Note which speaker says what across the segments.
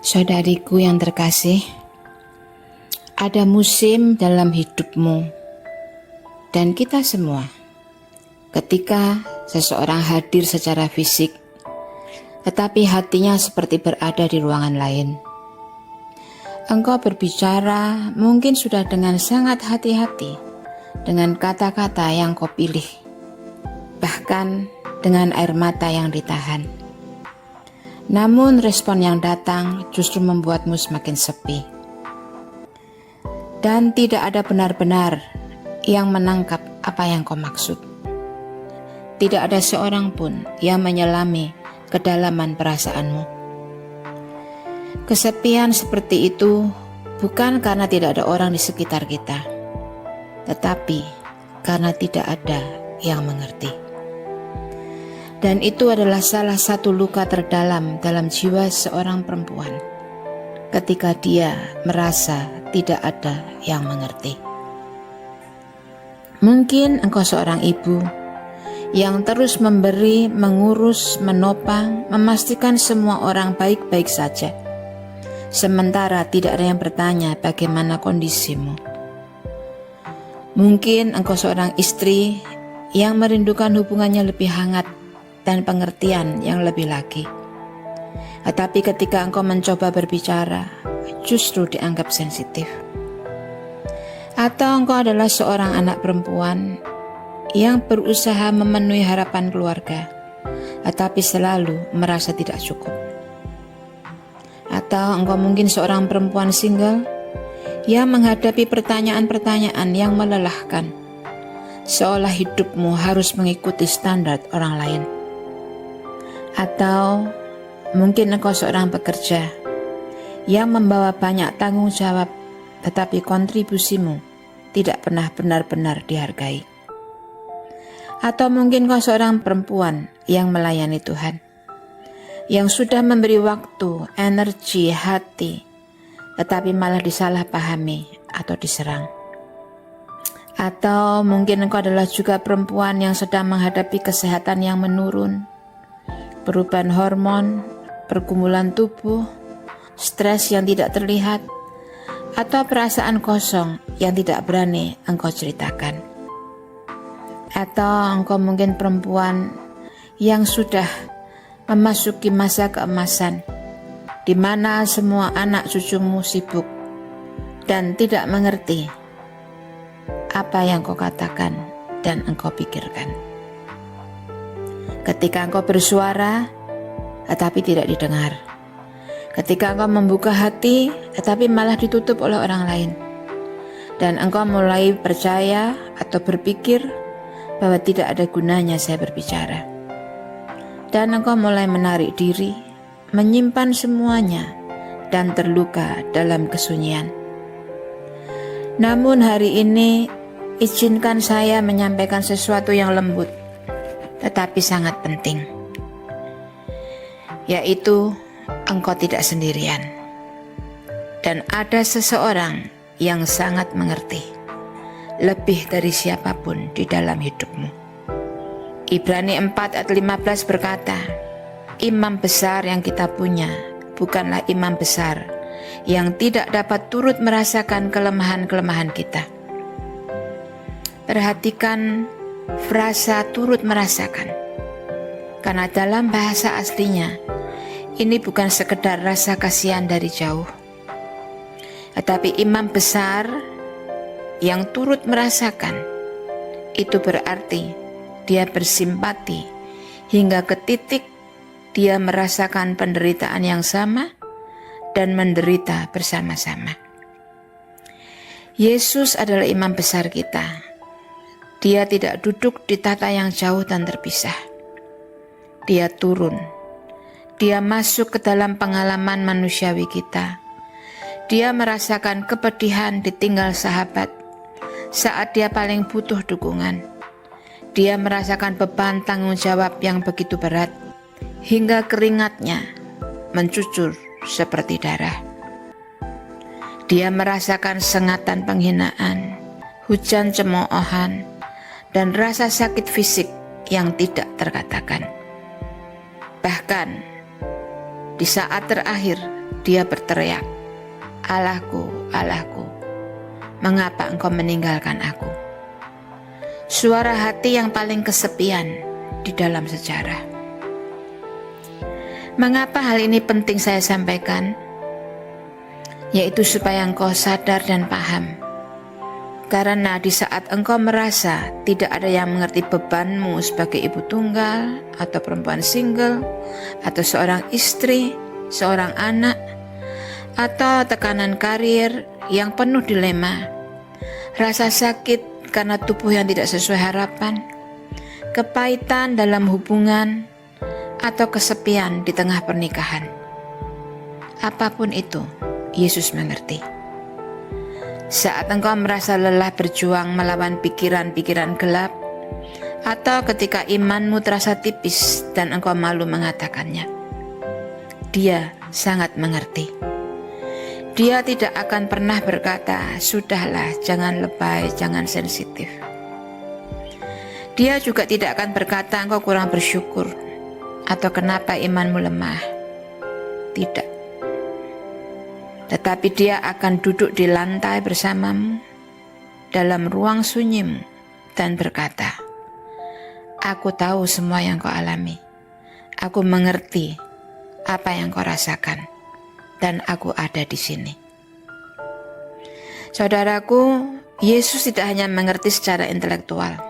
Speaker 1: Saudariku yang terkasih, ada musim dalam hidupmu dan kita semua. Ketika seseorang hadir secara fisik, tetapi hatinya seperti berada di ruangan lain. Engkau berbicara mungkin sudah dengan sangat hati-hati, dengan kata-kata yang kau pilih, bahkan dengan air mata yang ditahan. Namun respon yang datang justru membuatmu semakin sepi. Dan tidak ada benar-benar yang menangkap apa yang kau maksud. Tidak ada seorang pun yang menyelami kedalaman perasaanmu. Kesepian seperti itu bukan karena tidak ada orang di sekitar kita, tetapi karena tidak ada yang mengerti. Dan itu adalah salah satu luka terdalam dalam jiwa seorang perempuan ketika dia merasa tidak ada yang mengerti. Mungkin engkau seorang ibu yang terus memberi, mengurus, menopang, memastikan semua orang baik-baik saja, sementara tidak ada yang bertanya bagaimana kondisimu. Mungkin engkau seorang istri yang merindukan hubungannya lebih hangat dan pengertian yang lebih lagi. Tetapi ketika engkau mencoba berbicara, justru dianggap sensitif. Atau engkau adalah seorang anak perempuan yang berusaha memenuhi harapan keluarga, tetapi selalu merasa tidak cukup. Atau engkau mungkin seorang perempuan single yang menghadapi pertanyaan-pertanyaan yang melelahkan, seolah hidupmu harus mengikuti standar orang lain. Atau mungkin engkau seorang pekerja yang membawa banyak tanggung jawab, tetapi kontribusimu tidak pernah benar-benar dihargai. Atau mungkin engkau seorang perempuan yang melayani Tuhan, yang sudah memberi waktu, energi, hati, tetapi malah disalahpahami atau diserang. Atau mungkin engkau adalah juga perempuan yang sedang menghadapi kesehatan yang menurun, perubahan hormon, pergumulan tubuh, stres yang tidak terlihat, atau perasaan kosong yang tidak berani engkau ceritakan. Atau engkau mungkin perempuan yang sudah memasuki masa keemasan, di mana semua anak cucumu sibuk dan tidak mengerti apa yang kau katakan dan engkau pikirkan. Ketika engkau bersuara, tetapi tidak didengar. Ketika engkau membuka hati, tetapi malah ditutup oleh orang lain. Dan engkau mulai percaya atau berpikir bahwa tidak ada gunanya saya berbicara. Dan engkau mulai menarik diri, menyimpan semuanya, dan terluka dalam kesunyian. Namun hari ini, izinkan saya menyampaikan sesuatu yang lembut, tetapi sangat penting, yaitu engkau tidak sendirian, dan ada seseorang yang sangat mengerti, lebih dari siapapun di dalam hidupmu. Ibrani 4 ayat 15 berkata, imam besar yang kita punya bukanlah imam besar yang tidak dapat turut merasakan kelemahan-kelemahan kita. Perhatikan frasa turut merasakan, karena dalam bahasa aslinya ini bukan sekedar rasa kasihan dari jauh, tetapi imam besar yang turut merasakan itu berarti dia bersimpati hingga ke titik dia merasakan penderitaan yang sama dan menderita bersama-sama. Yesus adalah imam besar kita. Dia tidak duduk di tata yang jauh dan terpisah. Dia turun. Dia masuk ke dalam pengalaman manusiawi kita. Dia merasakan kepedihan ditinggal sahabat saat dia paling butuh dukungan. Dia merasakan beban tanggung jawab yang begitu berat hingga keringatnya mencucur seperti darah. Dia merasakan sengatan penghinaan, hujan cemoohan, dan rasa sakit fisik yang tidak terkatakan. Bahkan di saat terakhir dia berteriak, "Allahku, Allahku, mengapa engkau meninggalkan aku?" Suara hati yang paling kesepian di dalam sejarah. Mengapa hal ini penting saya sampaikan? Yaitu supaya engkau sadar dan paham. Karena di saat engkau merasa tidak ada yang mengerti bebanmu sebagai ibu tunggal atau perempuan single atau seorang istri, seorang anak, atau tekanan karir yang penuh dilema, rasa sakit karena tubuh yang tidak sesuai harapan, kepahitan dalam hubungan, atau kesepian di tengah pernikahan. Apapun itu, Yesus mengerti. Saat engkau merasa lelah berjuang melawan pikiran-pikiran gelap, atau ketika imanmu terasa tipis dan engkau malu mengatakannya, Dia sangat mengerti. Dia tidak akan pernah berkata, "Sudahlah, jangan lebay, jangan sensitif." Dia juga tidak akan berkata, "Engkau kurang bersyukur," atau "Kenapa imanmu lemah?" Tidak. Tetapi dia akan duduk di lantai bersamamu dalam ruang sunyimu dan berkata, "Aku tahu semua yang kau alami. Aku mengerti apa yang kau rasakan. Dan aku ada di sini." Saudaraku, Yesus tidak hanya mengerti secara intelektual.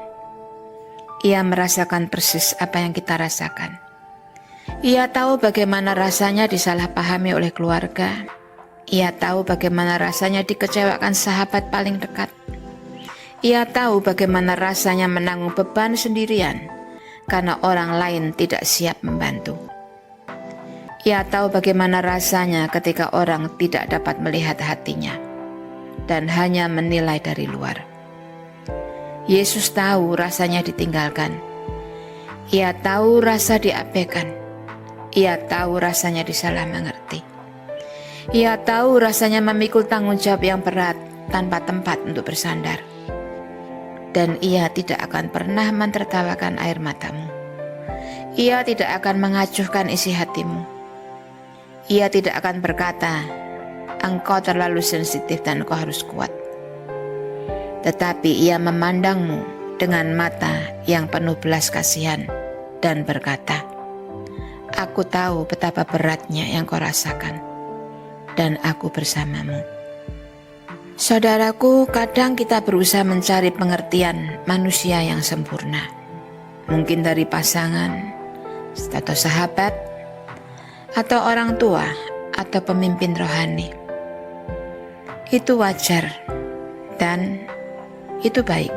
Speaker 1: Ia merasakan persis apa yang kita rasakan. Ia tahu bagaimana rasanya disalahpahami oleh keluarga. Ia tahu bagaimana rasanya dikecewakan sahabat paling dekat. Ia tahu bagaimana rasanya menanggung beban sendirian karena orang lain tidak siap membantu. Ia tahu bagaimana rasanya ketika orang tidak dapat melihat hatinya dan hanya menilai dari luar. Yesus tahu rasanya ditinggalkan. Ia tahu rasa diabaikan. Ia tahu rasanya disalah mengerti. Ia tahu rasanya memikul tanggung jawab yang berat tanpa tempat untuk bersandar. Dan ia tidak akan pernah mentertawakan air matamu. Ia tidak akan mengacuhkan isi hatimu. Ia tidak akan berkata, "Engkau terlalu sensitif dan engkau harus kuat." Tetapi ia memandangmu dengan mata yang penuh belas kasihan dan berkata, "Aku tahu betapa beratnya yang kau rasakan, dan aku bersamamu." Saudaraku, kadang kita berusaha mencari pengertian manusia yang sempurna. Mungkin dari pasangan, atau sahabat, atau orang tua, atau pemimpin rohani. Itu wajar dan itu baik.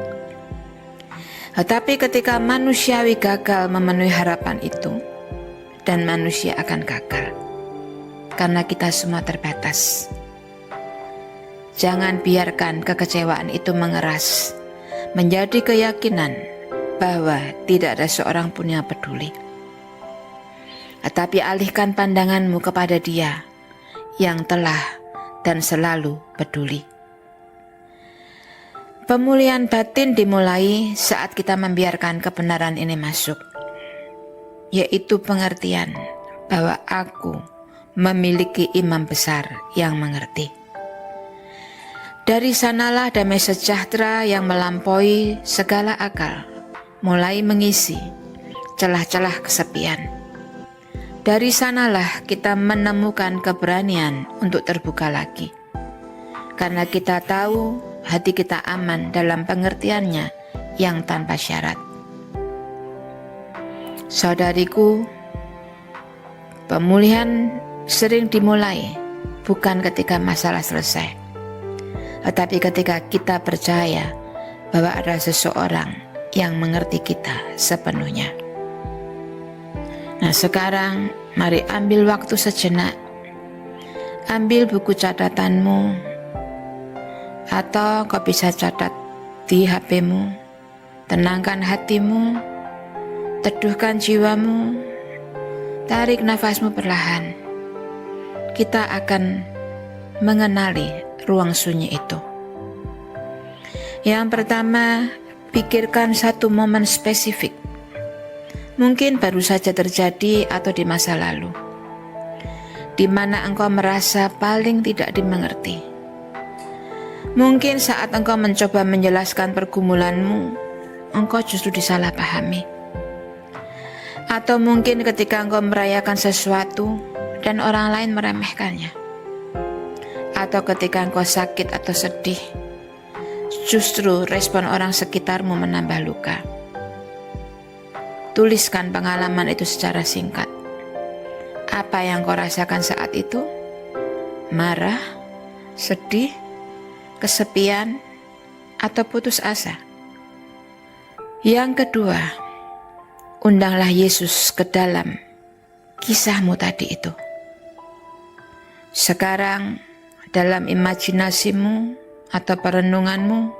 Speaker 1: Tetapi ketika manusiawi gagal memenuhi harapan itu, dan manusia akan gagal, karena kita semua terbatas. Jangan biarkan kekecewaan itu mengeras, menjadi keyakinan bahwa tidak ada seorang pun yang peduli. Tetapi alihkan pandanganmu kepada Dia yang telah dan selalu peduli. Pemulihan batin dimulai saat kita membiarkan kebenaran ini masuk, yaitu pengertian bahwa aku memiliki imam besar yang mengerti. Dari sanalah damai sejahtera yang melampaui segala akal mulai mengisi celah-celah kesepian. Dari sanalah kita menemukan keberanian untuk terbuka lagi. Karena kita tahu hati kita aman dalam pengertiannya yang tanpa syarat. Saudariku, pemulihan sering dimulai bukan ketika masalah selesai, tetapi ketika kita percaya bahwa ada seseorang yang mengerti kita sepenuhnya. Nah, sekarang mari ambil waktu sejenak. Ambil buku catatanmu, atau kau bisa catat di HP-mu. Tenangkan hatimu, teduhkan jiwamu, tarik nafasmu perlahan. Kita akan mengenali ruang sunyi itu. Yang pertama, pikirkan satu momen spesifik. Mungkin baru saja terjadi atau di masa lalu. di mana engkau merasa paling tidak dimengerti. Mungkin saat engkau mencoba menjelaskan pergumulanmu, engkau justru disalahpahami. Atau mungkin ketika engkau merayakan sesuatu dan orang lain meremehkannya. Atau ketika engkau sakit atau sedih, justru respon orang sekitarmu menambah luka. Tuliskan pengalaman itu secara singkat. Apa yang kau rasakan saat itu? Marah, sedih, kesepian, atau putus asa? Yang kedua, undanglah Yesus ke dalam kisahmu tadi itu. Sekarang, dalam imajinasimu atau perenunganmu,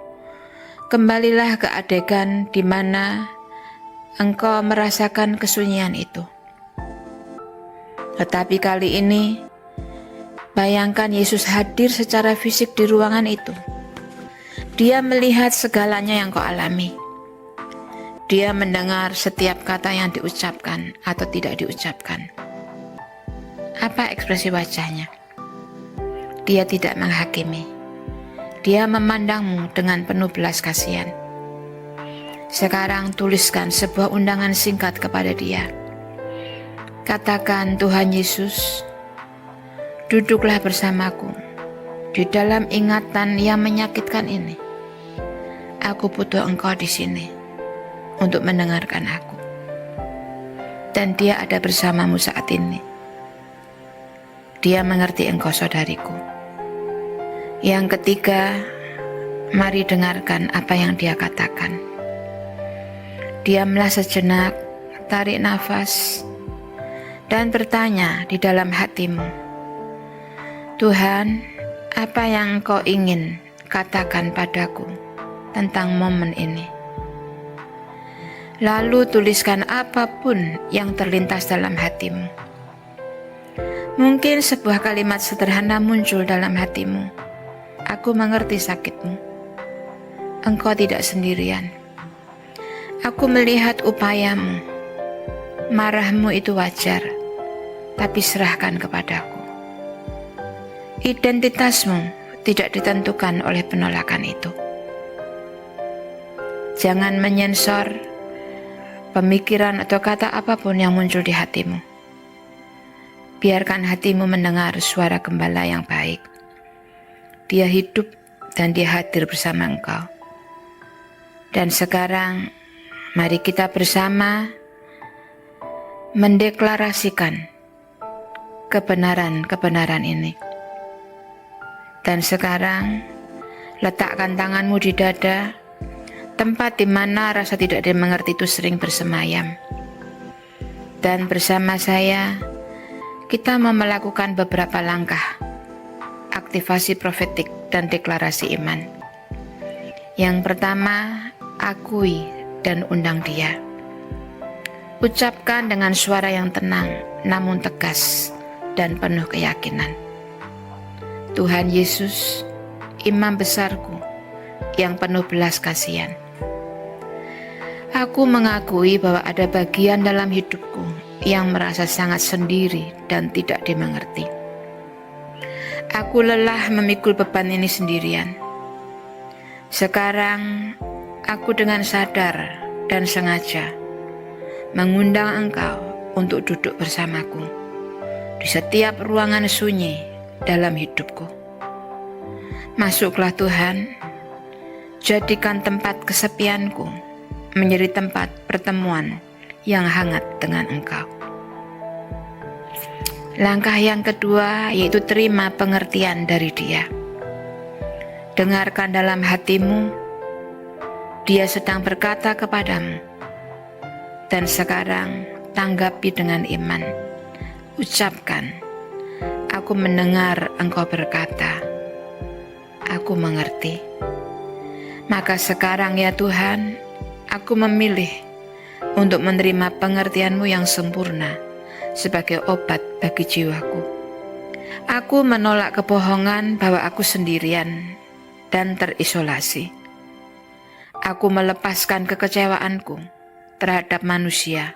Speaker 1: kembalilah ke adegan di mana engkau merasakan kesunyian itu. Tetapi kali ini, bayangkan Yesus hadir secara fisik di ruangan itu. Dia melihat segalanya yang kau alami. Dia mendengar setiap kata yang diucapkan atau tidak diucapkan. Apa ekspresi wajahnya? Dia tidak menghakimi. Dia memandangmu dengan penuh belas kasihan. Sekarang tuliskan sebuah undangan singkat kepada dia. Katakan, Tuhan Yesus, duduklah bersamaku di dalam ingatan yang menyakitkan ini. Aku butuh Engkau di sini untuk mendengarkan aku. Dan Dia ada bersamamu saat ini. Dia mengerti engkau saudariku. Yang ketiga, mari dengarkan apa yang Dia katakan. Diamlah sejenak, tarik nafas, dan bertanya di dalam hatimu, Tuhan, apa yang Engkau ingin katakan padaku tentang momen ini? Lalu tuliskan apapun yang terlintas dalam hatimu. Mungkin sebuah kalimat sederhana muncul dalam hatimu. Aku mengerti sakitmu. Engkau tidak sendirian. Aku melihat upayamu. Marahmu itu wajar, tapi serahkan kepadaku. Identitasmu tidak ditentukan oleh penolakan itu. Jangan menyensor pemikiran atau kata apapun yang muncul di hatimu. Biarkan hatimu mendengar suara gembala yang baik. Dia hidup dan Dia hadir bersama engkau. Dan sekarang, mari kita bersama mendeklarasikan kebenaran-kebenaran ini. Dan sekarang, letakkan tanganmu di dada, tempat di mana rasa tidak dimengerti itu sering bersemayam. Dan bersama saya, kita mau melakukan beberapa langkah aktivasi profetik dan deklarasi iman. Yang pertama, akui dan undang Dia. Ucapkan dengan suara yang tenang namun tegas dan penuh keyakinan. Tuhan Yesus, Imam besarku yang penuh belas kasihan. Aku mengakui bahwa ada bagian dalam hidupku yang merasa sangat sendiri dan tidak dimengerti. Aku lelah memikul beban ini sendirian. Sekarang, aku dengan sadar dan sengaja mengundang Engkau untuk duduk bersamaku di setiap ruangan sunyi dalam hidupku. Masuklah Tuhan, jadikan tempat kesepianku menjadi tempat pertemuan yang hangat dengan Engkau. Langkah yang kedua yaitu terima pengertian dari Dia. Dengarkan dalam hatimu, Dia sedang berkata kepadamu. Dan sekarang tanggapi dengan iman. Ucapkan, aku mendengar Engkau berkata, aku mengerti. Maka sekarang ya Tuhan, aku memilih untuk menerima pengertian-Mu yang sempurna sebagai obat bagi jiwaku. Aku menolak kebohongan bahwa aku sendirian dan terisolasi. Aku melepaskan kekecewaanku terhadap manusia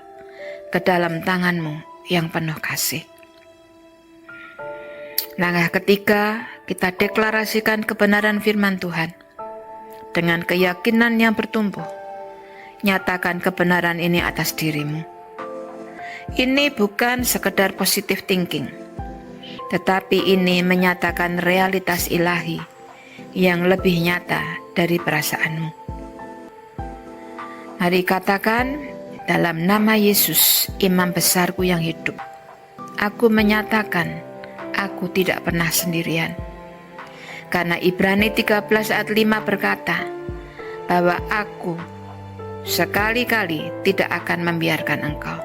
Speaker 1: ke dalam tangan-Mu yang penuh kasih. Langkah ketiga, kita deklarasikan kebenaran firman Tuhan. Dengan keyakinan yang bertumbuh, nyatakan kebenaran ini atas dirimu. Ini bukan sekedar positive thinking, tetapi ini menyatakan realitas ilahi yang lebih nyata dari perasaanmu. Mari katakan, dalam nama Yesus, Imam besarku yang hidup, aku menyatakan, aku tidak pernah sendirian. Karena Ibrani 13 ayat 5 berkata, bahwa aku sekali-kali tidak akan membiarkan engkau.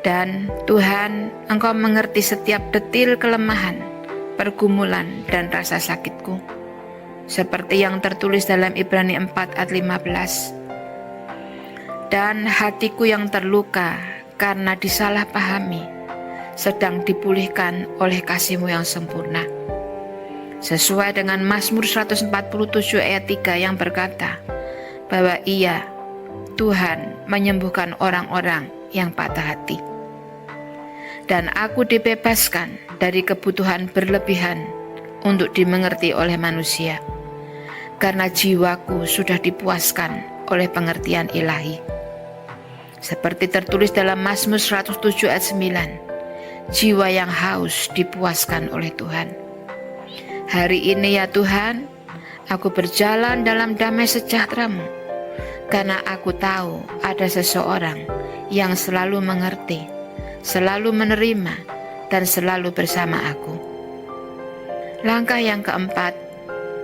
Speaker 1: Dan Tuhan, engkau mengerti setiap detil kelemahan, pergumulan, dan rasa sakitku. Seperti yang tertulis dalam Ibrani 4 ayat 15. Dan hatiku yang terluka karena disalahpahami, sedang dipulihkan oleh kasih-Mu yang sempurna. Sesuai dengan Mazmur 147 ayat 3 yang berkata, bahwa Ia, Tuhan, menyembuhkan orang-orang yang patah hati. Dan aku dibebaskan dari kebutuhan berlebihan untuk dimengerti oleh manusia, karena jiwaku sudah dipuaskan oleh pengertian ilahi. Seperti tertulis dalam Mazmur 107 ayat 9, jiwa yang haus dipuaskan oleh Tuhan. Hari ini ya Tuhan, aku berjalan dalam damai sejahtera-Mu, karena aku tahu ada seseorang yang selalu mengerti, selalu menerima, dan selalu bersama aku. Langkah yang keempat,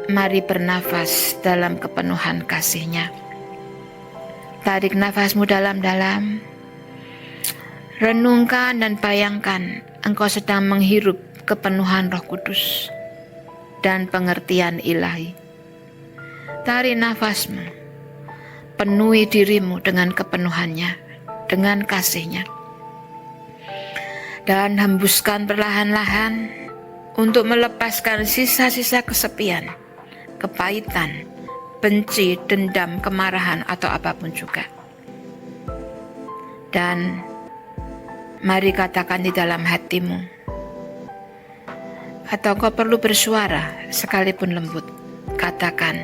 Speaker 1: mari bernafas dalam kepenuhan kasih-Nya. Tarik nafasmu dalam-dalam, renungkan dan bayangkan engkau sedang menghirup kepenuhan Roh Kudus dan pengertian ilahi. Tarik nafasmu, penuhi dirimu dengan kepenuhannya, dengan kasih-Nya. Dan hembuskan perlahan-lahan untuk melepaskan sisa-sisa kesepian, kepahitan, benci, dendam, kemarahan, atau apapun juga. Dan mari katakan di dalam hatimu, atau kau perlu bersuara sekalipun lembut, katakan,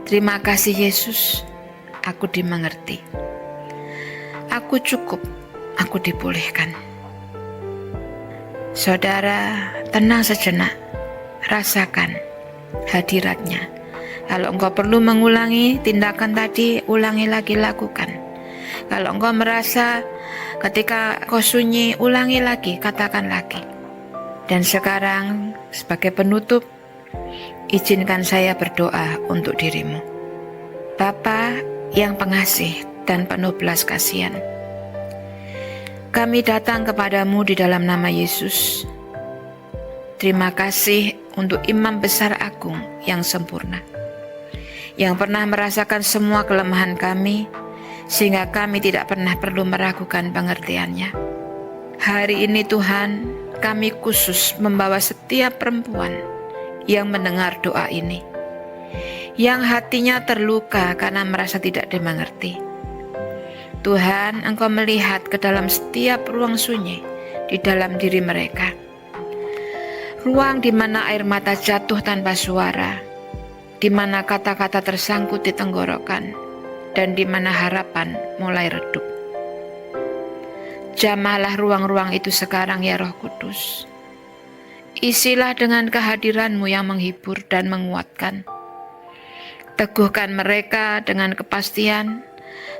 Speaker 1: terima kasih Yesus, aku dimengerti. Aku cukup, aku dipulihkan. Saudara, tenang sejenak, rasakan hadirat-Nya. Kalau engkau perlu mengulangi tindakan tadi, ulangi lagi, lakukan. Kalau engkau merasa ketika kau sunyi, ulangi lagi, katakan lagi. Dan sekarang sebagai penutup, izinkan saya berdoa untuk dirimu. Bapa yang pengasih dan penuh belas kasihan, kami datang kepadamu di dalam nama Yesus. Terima kasih untuk Imam Besar Agung yang sempurna, yang pernah merasakan semua kelemahan kami, sehingga kami tidak pernah perlu meragukan pengertiannya. Hari ini Tuhan, kami khusus membawa setiap perempuan yang mendengar doa ini, yang hatinya terluka karena merasa tidak dimengerti. Tuhan, Engkau melihat ke dalam setiap ruang sunyi di dalam diri mereka, ruang di mana air mata jatuh tanpa suara, di mana kata-kata tersangkut di tenggorokan, dan di mana harapan mulai redup. Jamahlah ruang-ruang itu sekarang ya Roh Kudus. Isilah dengan kehadiran-Mu yang menghibur dan menguatkan. Teguhkan mereka dengan kepastian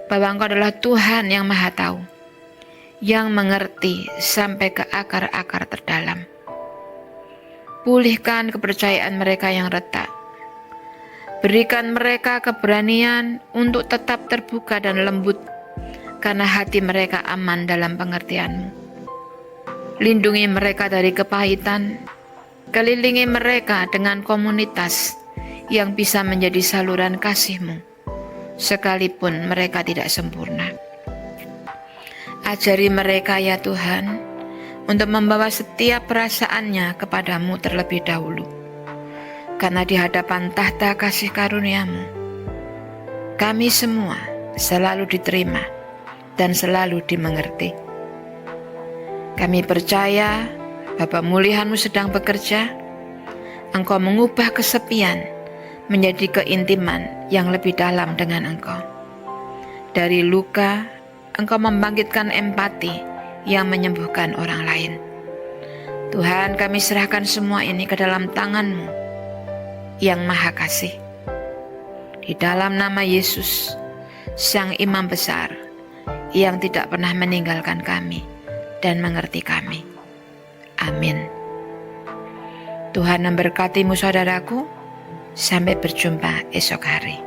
Speaker 1: bahwa Engkau adalah Tuhan yang Maha Tahu, yang mengerti sampai ke akar-akar terdalam. Pulihkan kepercayaan mereka yang retak. Berikan mereka keberanian untuk tetap terbuka dan lembut, karena hati mereka aman dalam pengertian-Mu. Lindungi mereka dari kepahitan, kelilingi mereka dengan komunitas yang bisa menjadi saluran kasih-Mu, sekalipun mereka tidak sempurna. Ajari mereka ya Tuhan, untuk membawa setiap perasaannya kepadamu terlebih dahulu, karena di hadapan tahta kasih karunia-Mu, kami semua selalu diterima dan selalu dimengerti. Kami percaya Bapa mulihan-Mu sedang bekerja. Engkau mengubah kesepian menjadi keintiman yang lebih dalam dengan Engkau. Dari luka, Engkau membangkitkan empati yang menyembuhkan orang lain. Tuhan, kami serahkan semua ini ke dalam tangan-Mu yang Maha Kasih. Di dalam nama Yesus, Sang Imam Besar, yang tidak pernah meninggalkan kami dan mengerti kami. Amin. Tuhan memberkatimu saudaraku. Sampai berjumpa esok hari.